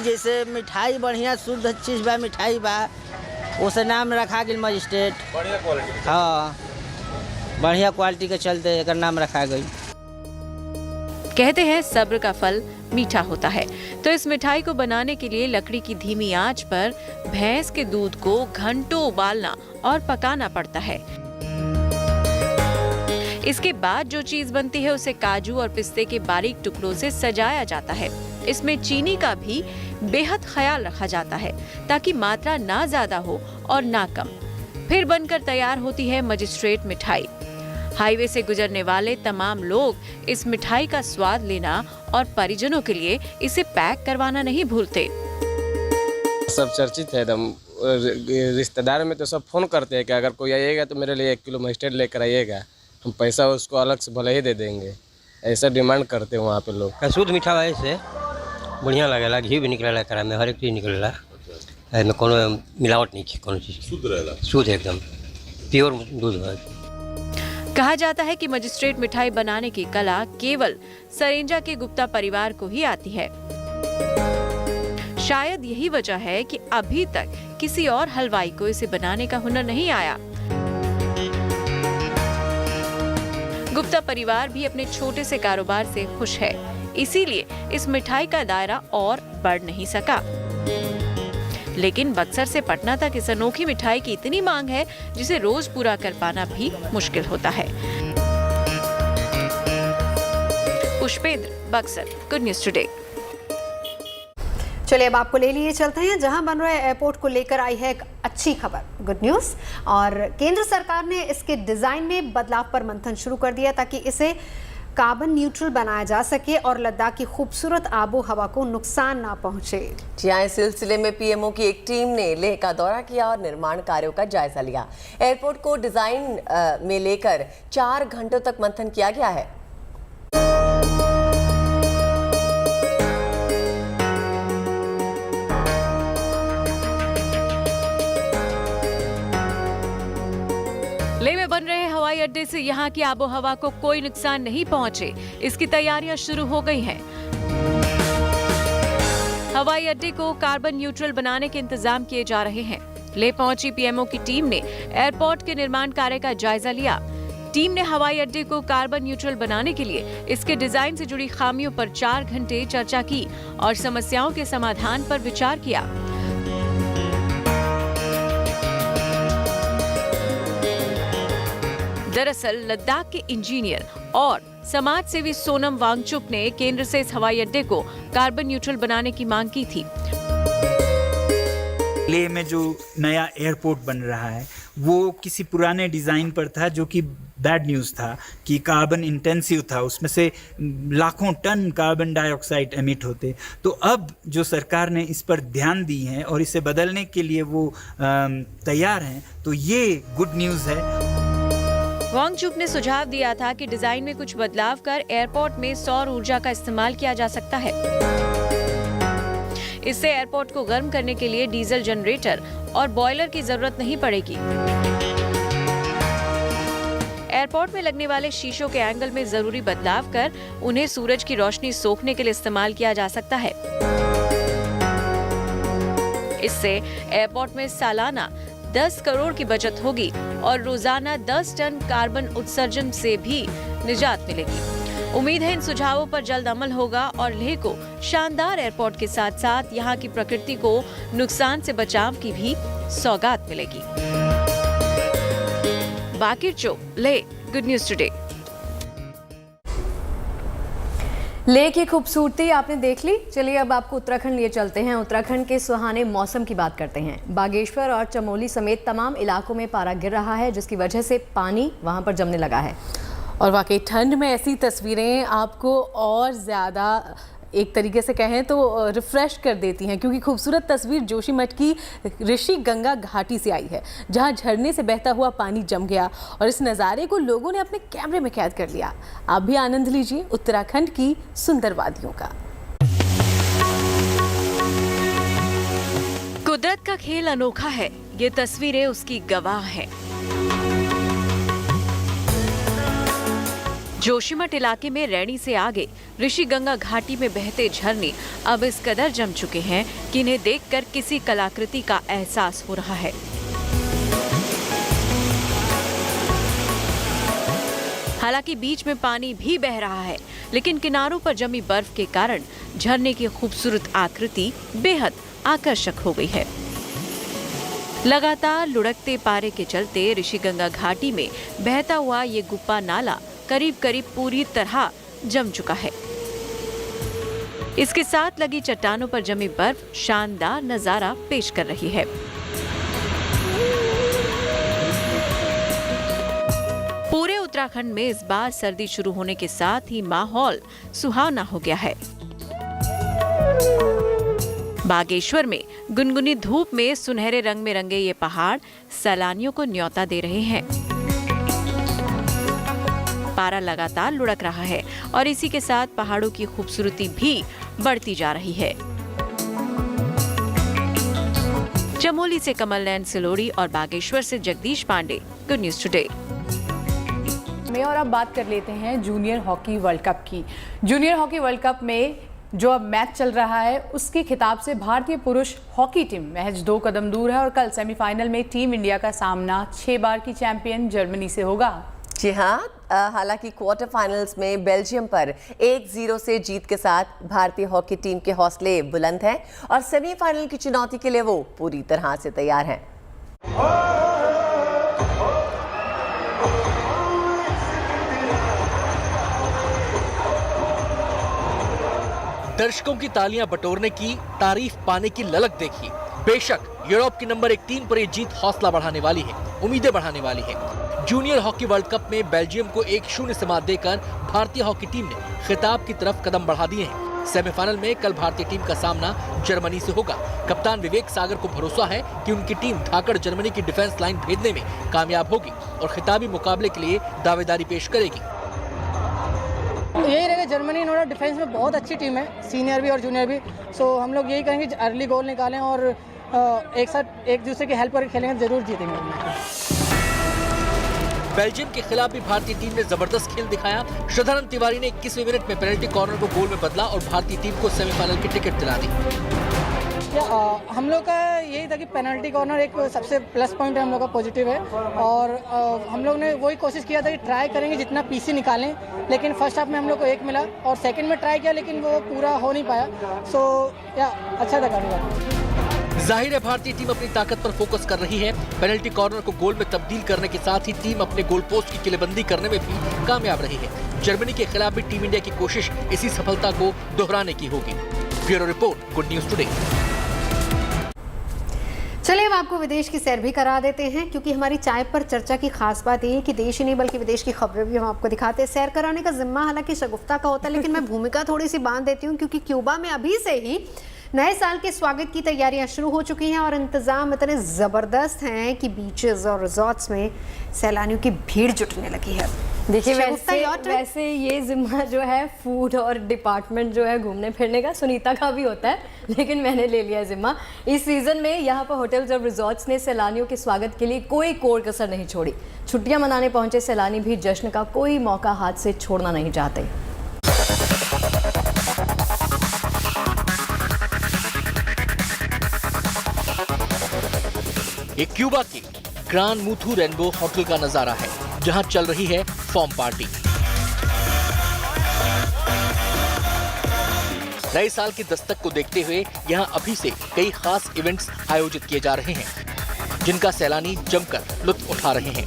जैसे मिठाई बढ़िया शुद्ध चीज बा, मिठाई बा, उसे नाम रखा गया मजिस्ट्रेट। बढ़िया क्वालिटी। हाँ, बढ़िया क्वालिटी के चलते एकर नाम रखा गई। कहते हैं सब्र का फल मीठा होता है, तो इस मिठाई को बनाने के लिए लकड़ी की धीमी आंच पर भैंस के दूध को घंटों उबालना और पकाना पड़ता है। इसके बाद जो चीज बनती है उसे काजू और पिस्ते के बारीक टुकड़ों से सजाया जाता है। इसमें चीनी का भी बेहद ख्याल रखा जाता है ताकि मात्रा ना ज्यादा हो और ना कम। फिर बनकर तैयार होती है मजिस्ट्रेट मिठाई। हाईवे से गुजरने वाले तमाम लोग इस मिठाई का स्वाद लेना और परिजनों के लिए इसे पैक करवाना नहीं भूलते। सब चर्चित है एकदम। रिश्तेदार में तो सब फोन करते हैं कि अगर कोई आइएगा तो मेरे लिए 1 किलो मस्टर्ड लेकर आइएगा, हम पैसा उसको अलग से भले ही दे देंगे, ऐसा डिमांड करते हैं वहाँ पे लोग। शुद्ध मीठा है, से बढ़िया लगेला, घी भी निकलेला एकरा में, हर एक चीज निकलेला, में कोनो मिलावट नहीं है, कोनो चीज शुद्ध रहेला, शुद्ध एकदम प्योर दूध है। कहा जाता है कि मजिस्ट्रेट मिठाई बनाने की कला केवल सरिंजा के गुप्ता परिवार को ही आती है। शायद यही वजह है कि अभी तक किसी और हलवाई को इसे बनाने का हुनर नहीं आया। गुप्ता परिवार भी अपने छोटे से कारोबार से खुश है, इसीलिए इस मिठाई का दायरा और बढ़ नहीं सका। लेकिन बक्सर से पटना तक इस अनोखी मिठाई की इतनी मांग है जिसे रोज पूरा कर पाना भी मुश्किल होता है। Pushpendra, Buxar, good news today. चलिए अब आपको ले लिए चलते हैं जहां बन रहे एयरपोर्ट को लेकर आई है एक अच्छी खबर, गुड न्यूज़। और केंद्र सरकार ने इसके डिजाइन में बदलाव पर मंथन शुरू कर दिया ताकि इसे कार्बन न्यूट्रल बनाया जा सके और लद्दाख की खूबसूरत आबो हवा को नुकसान ना पहुंचे। जी हाँ, इस सिलसिले में पीएमओ की एक टीम ने लेह का दौरा किया और निर्माण कार्यों का जायजा लिया। एयरपोर्ट को डिजाइन में लेकर 4 घंटों तक मंथन किया गया है। लेह में बन रहे हवाई अड्डे से यहां की आबोहवा को कोई नुकसान नहीं पहुंचे, इसकी तैयारियां शुरू हो गई हैं। हवाई अड्डे को कार्बन न्यूट्रल बनाने के इंतजाम किए जा रहे हैं। लेह पहुंची पीएमओ की टीम ने एयरपोर्ट के निर्माण कार्य का जायजा लिया। टीम ने हवाई अड्डे को कार्बन न्यूट्रल बनाने के लिए इसके डिजाइन से जुड़ी खामियों पर 4 घंटे चर्चा की और समस्याओं के समाधान पर विचार किया। दरअसल लद्दाख के इंजीनियर और समाज सेवी सोनम वांगचुक ने केंद्र से इस हवाई अड्डे को कार्बन न्यूट्रल बनाने की मांग की थी। लेह में जो नया एयरपोर्ट बन रहा है वो किसी पुराने डिज़ाइन पर था, जो कि बैड न्यूज़ था कि कार्बन इंटेंसिव था, उसमें से लाखों टन कार्बन डाइऑक्साइड एमिट होते। तो अब जो सरकार ने इस पर ध्यान दी है और इसे बदलने के लिए वो तैयार हैं, तो ये गुड न्यूज़ है। वांगचुक ने सुझाव दिया था कि डिजाइन में कुछ बदलाव कर एयरपोर्ट में सौर ऊर्जा का इस्तेमाल किया जा सकता है। इससे एयरपोर्ट को गर्म करने के लिए डीजल जनरेटर और बॉयलर की जरूरत नहीं पड़ेगी। एयरपोर्ट में लगने वाले शीशों के एंगल में जरूरी बदलाव कर उन्हें सूरज की रोशनी सोखने के लिए इस्तेमाल किया जा सकता है। इससे एयरपोर्ट में सालाना 10 करोड़ की बचत होगी और रोजाना 10 टन कार्बन उत्सर्जन से भी निजात मिलेगी। उम्मीद है इन सुझावों पर जल्द अमल होगा और लेह को शानदार एयरपोर्ट के साथ साथ यहाँ की प्रकृति को नुकसान से बचाव की भी सौगात मिलेगी। बाकिर चो, Leh, good news today. Leh की खूबसूरती आपने देख ली, चलिए अब आपको उत्तराखंड लिए चलते हैं। उत्तराखंड के सुहाने मौसम की बात करते हैं। बागेश्वर और चमोली समेत तमाम इलाकों में पारा गिर रहा है, जिसकी वजह से पानी वहां पर जमने लगा है। और वाकई ठंड में ऐसी तस्वीरें आपको और ज़्यादा एक तरीके से कहें तो रिफ्रेश कर देती हैं, क्योंकि खूबसूरत तस्वीर जोशीमठ की ऋषि गंगा घाटी से आई है, जहां झरने से बहता हुआ पानी जम गया और इस नज़ारे को लोगों ने अपने कैमरे में कैद कर लिया। आप भी आनंद लीजिए उत्तराखंड की सुंदर वादियों का। कुदरत का खेल अनोखा है, ये तस्वीरें उसकी गवाह हैं। जोशीमठ इलाके में रैणी से आगे ऋषि गंगा घाटी में बहते झरने अब इस कदर जम चुके हैं कि इन्हें देखकर किसी कलाकृति का एहसास हो रहा है। हालांकि बीच में पानी भी बह रहा है, लेकिन किनारों पर जमी बर्फ के कारण झरने की खूबसूरत आकृति बेहद आकर्षक हो गई है। लगातार लुढ़कते पारे के चलते ऋषि गंगा घाटी में बहता हुआ ये गुप्पा नाला करीब करीब पूरी तरह जम चुका है। इसके साथ लगी चट्टानों पर जमी बर्फ शानदार नजारा पेश कर रही है। पूरे उत्तराखंड में इस बार सर्दी शुरू होने के साथ ही माहौल सुहावना हो गया है। बागेश्वर में गुनगुनी धूप में सुनहरे रंग में रंगे ये पहाड़ सैलानियों को न्योता दे रहे हैं। पारा लगातार लुढ़क रहा है और इसी के साथ पहाड़ों की खूबसूरती भी बढ़ती जा रही है। चमोली से कमल नयन सिलोड़ी और बागेश्वर से Jagdish Pandey, good news today. में और अब बात कर लेते हैं जूनियर हॉकी वर्ल्ड कप की। जूनियर हॉकी वर्ल्ड कप में जो अब मैच चल रहा है उसकी खिताब से भारतीय पुरुष हॉकी टीम महज 2 कदम दूर है और कल सेमीफाइनल में टीम इंडिया का सामना 6 बार की चैंपियन जर्मनी से होगा। जी हाँ, हालांकि क्वार्टर फाइनल्स में बेल्जियम पर 1-0 से जीत के साथ भारतीय हॉकी टीम के हौसले बुलंद हैं और सेमीफाइनल की चुनौती के लिए वो पूरी तरह से तैयार हैं। दर्शकों की तालियां बटोरने की, तारीफ पाने की ललक देखी। बेशक यूरोप की नंबर 1 टीम पर यह जीत हौसला बढ़ाने वाली है, उम्मीदें बढ़ाने वाली है। जूनियर हॉकी वर्ल्ड कप में बेल्जियम को 1-0 से मात देकर भारतीय हॉकी टीम ने खिताब की तरफ कदम बढ़ा दिए हैं। सेमीफाइनल में कल भारतीय टीम का सामना जर्मनी से होगा। कप्तान विवेक सागर को भरोसा है कि उनकी टीम धाकड़ जर्मनी की डिफेंस लाइन भेदने में कामयाब होगी और खिताबी मुकाबले के लिए दावेदारी पेश करेगी। यही रहेगा, जर्मनी इन्होंने डिफेंस में बहुत अच्छी टीम है, सीनियर भी और जूनियर भी। सो हम लोग यही करेंगे अर्ली गोल निकालें और एक साथ एक दूसरे की हेल्प करके खेलेंगे, जरूर जीतेंगे। बेल्जियम के खिलाफ भी भारतीय टीम ने जबरदस्त खेल दिखाया। श्रद्धानंद तिवारी ने 21वें मिनट में पेनल्टी कॉर्नर को गोल में बदला और भारतीय टीम को सेमीफाइनल की टिकट दिला दी। हम लोग का यही था कि पेनल्टी कॉर्नर एक सबसे प्लस पॉइंट है, हम लोग का पॉजिटिव है और हम लोग ने वही कोशिश किया था कि ट्राई करेंगे जितना पीसी निकालें, लेकिन फर्स्ट हाफ में हम लोग को 1 मिला और सेकंड में ट्राई किया लेकिन वो पूरा हो नहीं पाया। सो अच्छा था काफी। जाहिर है भारतीय टीम अपनी ताकत पर फोकस कर रही है। पेनल्टी कॉर्नर को गोल में तब्दील करने के साथ ही टीम अपने गोल पोस्ट की किलेबंदी करने में भी कामयाब रही है। जर्मनी के खिलाफ भी टीम इंडिया की कोशिश इसी सफलता को दोहराने की होगी। Bureau report, good news today. चलिए अब आपको विदेश की सैर भी करा देते हैं, क्योंकि हमारी चाय पर चर्चा की खास बात यह है कि देश ही नहीं बल्कि विदेश की खबरें भी हम आपको दिखाते हैं। सैर कराने का जिम्मा हालांकि शगुफ्ता का होता है, लेकिन मैं भूमिका थोड़ी सी बांध देती हूँ, क्योंकि क्यूबा में अभी से ही नए साल के स्वागत की तैयारियां शुरू हो चुकी हैं और इंतजाम इतने ज़बरदस्त हैं कि बीचेस और रिजॉर्ट्स में सैलानियों की भीड़ जुटने लगी है। देखिए वैसे ये जिम्मा जो है फूड और डिपार्टमेंट जो है घूमने फिरने का सुनीता का भी होता है, लेकिन मैंने ले लिया जिम्मा। इस सीज़न में यहाँ पर होटल्स और रिजॉर्ट्स ने सैलानियों के स्वागत के लिए कोई कोर कसर नहीं छोड़ी। छुट्टियाँ मनाने पहुँचे सैलानी भी जश्न का कोई मौका हाथ से छोड़ना नहीं चाहते। ये क्यूबा के ग्रान मूथू रेनबो होटल का नजारा है, जहां चल रही है फॉर्म पार्टी। नए साल की दस्तक को देखते हुए यहां अभी से कई खास इवेंट्स आयोजित किए जा रहे हैं, जिनका सैलानी जमकर लुत्फ उठा रहे हैं।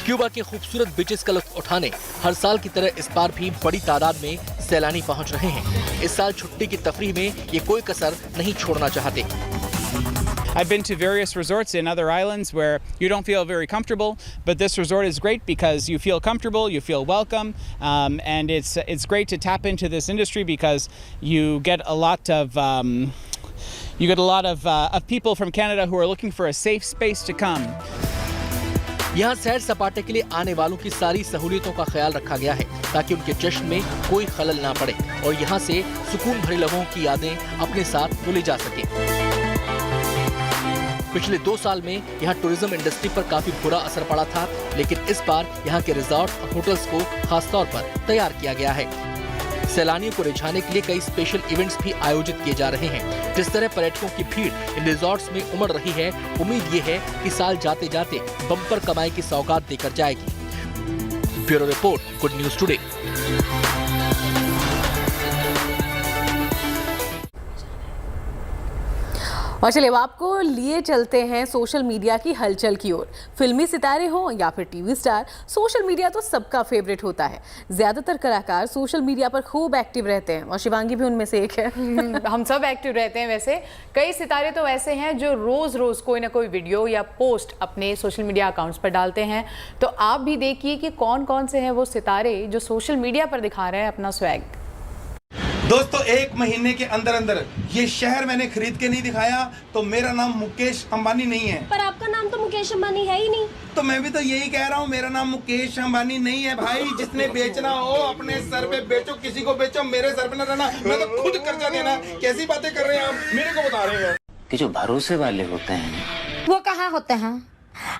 क्यूबा के खूबसूरत बीचेस का लुत्फ उठाने हर साल की तरह इस बार भी बड़ी तादाद में सैलानी पहुंच रहे हैं। इस साल छुट्टी की तफरीह में ये कोई कसर नहीं छोड़ना चाहते। I've been to various resorts in other islands where you don't feel very comfortable, but this resort is great because you feel comfortable, you feel welcome, and it's great to tap into this industry because you get a lot of people from Canada who are looking for a safe space to come. यहाँ सैर सपाटे के लिए आने वालों की सारी सहूलियतों का ख्याल रखा गया है ताकि उनके जश्न में कोई खलल ना पड़े और यहाँ से सुकून भरी लम्हों की यादें अपने साथ ले जा सके। पिछले 2 साल में यहाँ टूरिज्म इंडस्ट्री पर काफी बुरा असर पड़ा था, लेकिन इस बार यहाँ के रिजॉर्ट और होटल्स को खास तौर पर तैयार किया गया है। सैलानियों को रिझाने के लिए कई स्पेशल इवेंट्स भी आयोजित किए जा रहे हैं। जिस तरह पर्यटकों की भीड़ इन रिजॉर्ट्स में उमड़ रही है, उम्मीद ये है कि साल जाते जाते बम्पर कमाई की सौगात देकर जाएगी। Bureau report, good news today. और चलिए अब आपको लिए चलते हैं सोशल मीडिया की हलचल की ओर। फिल्मी सितारे हों या फिर टीवी स्टार, सोशल मीडिया तो सबका फेवरेट होता है। ज़्यादातर कलाकार सोशल मीडिया पर खूब एक्टिव रहते हैं और शिवांगी भी उनमें से एक है। हम सब एक्टिव रहते हैं। वैसे कई सितारे तो ऐसे हैं जो रोज़ रोज़ कोई ना कोई वीडियो या पोस्ट अपने सोशल मीडिया अकाउंट्स पर डालते हैं। तो आप भी देखिए कि कौन कौन से हैं वो सितारे जो सोशल मीडिया पर दिखा रहे हैं अपना स्वैग। दोस्तों 1 महीने के अंदर अंदर ये शहर मैंने खरीद के नहीं दिखाया तो मेरा नाम मुकेश अंबानी नहीं है। पर आपका नाम तो मुकेश अंबानी है ही नहीं। तो मैं भी तो यही कह रहा हूँ, मेरा नाम मुकेश अंबानी नहीं है भाई। जिसने बेचना हो अपने सर पे बेचो, किसी को बेचो, मेरे सर पे न रहना। मैं तो खुद कर्जा देना। कैसी बातें कर रहे हैं आप, मेरे को बता रहे हैं कि जो भरोसे वाले होते हैं वो कहाँ होते हैं,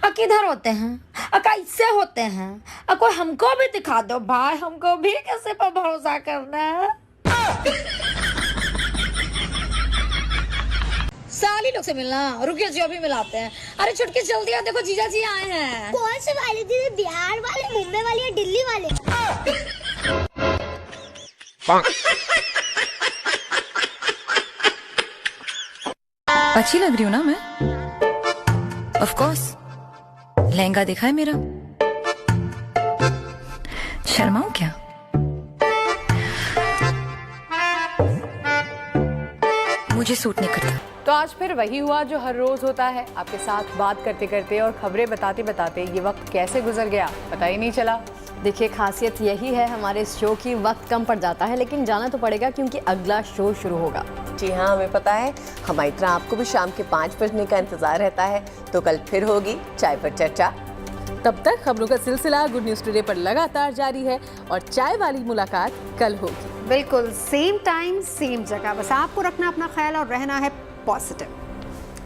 किधर होते हैं, कैसे होते हैं, कोई हमको भी दिखा दो भाई, हमको भी कैसे पर भरोसा करना है। साली लोग से मिलना, रुकिए जी अभी मिलाते हैं। अरे छुटकी जल्दी आ, देखो जीजा जी आए हैं। कौन से वाले दीदी, बिहार वाले, मुंबई वाले या दिल्ली वाले? अच्छी लग रही हूँ ना मैं? ऑफ कोर्स, लहंगा देखा है मेरा? शर्माऊं क्या? मुझे सूट नहीं करता। तो आज फिर वही हुआ जो हर रोज होता है। आपके साथ बात करते करते और खबरें बताते बताते ये वक्त कैसे गुजर गया पता ही नहीं चला। देखिए खासियत यही है हमारे इस शो की, वक्त कम पड़ जाता है लेकिन जाना तो पड़ेगा क्योंकि अगला शो शुरू होगा। जी हाँ, हमें पता है। हमारी तरह आपको भी शाम के 5 बजने का इंतजार रहता है। तो कल फिर होगी चाय पर चर्चा। तब तक खबरों का सिलसिला गुड न्यूज टुडे पर लगातार जारी है और चाय वाली मुलाकात कल होगी। बिल्कुल सेम टाइम सेम जगह। बस आपको रखना अपना ख्याल और रहना है पॉजिटिव।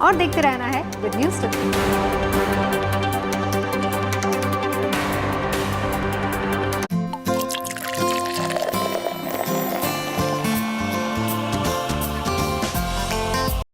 और देखते रहना है विद न्यूज़ 2।